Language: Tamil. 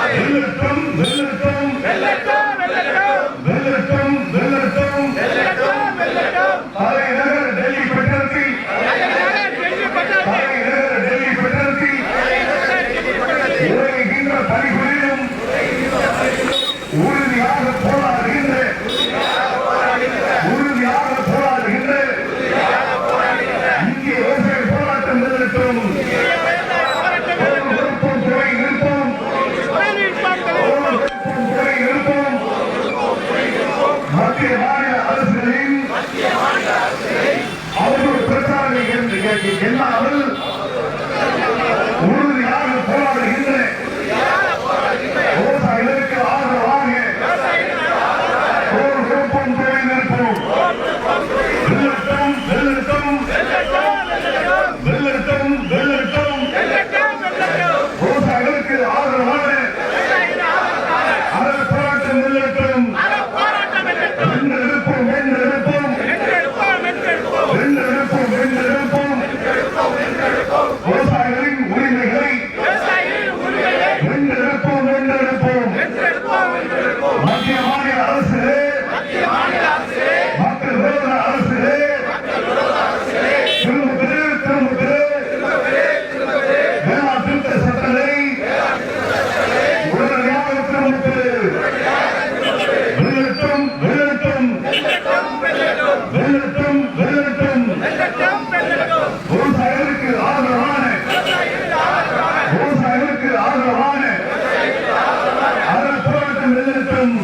வெல்லட்டும் வெல்லட்டும் வெல்லட்டும் வெல்லட்டும் தலைநகர் டெல்லி பட்டணத்தில் உரைகின்ற பணிகளிலும் உறுதியாக போராடுகின்ற இந்திய விவசாய போராட்டம் வெல்லட்டும். மத்திய மாநில அரசுகளின் அவர்கள் பிரச்சாரங்களை எண்ணாமல் உறுதியாக போராடுகின்ற விவசாயிகளுக்கு ஆதரவாக போர் விருப்பம் துறை நிற்போம். வெல்லட்டும் வெல்லட்டும் வெல்லட்டும் வெல்லட்டும் விவசாயிகளுக்கு ஆதரவாக அரசு போராட்டம் வெல்லட்டும். வென்றெடுப்போம் வென்றெடுப்போம் வென்றெடுப்போம் வென்றெடுப்போம் விவசாயிகளின் உரிமைகளை வென்றெடுப்போம் வென்றெடுப்போம். மத்திய மாநில அரசுகளே மக்கள் விரோத அரசுகளே திரும்ப பெரு வேளாண் திருத்த சட்டங்களை உடனடியாக திரும்ப பெரு. வெல்லட்டும் வெல்லட்டும் வெல்லட்டும் வெல்லட்டும் விவசாயிகளுக்கு ஆதரவான அதன் போராட்டம் வெல்லட்டும்.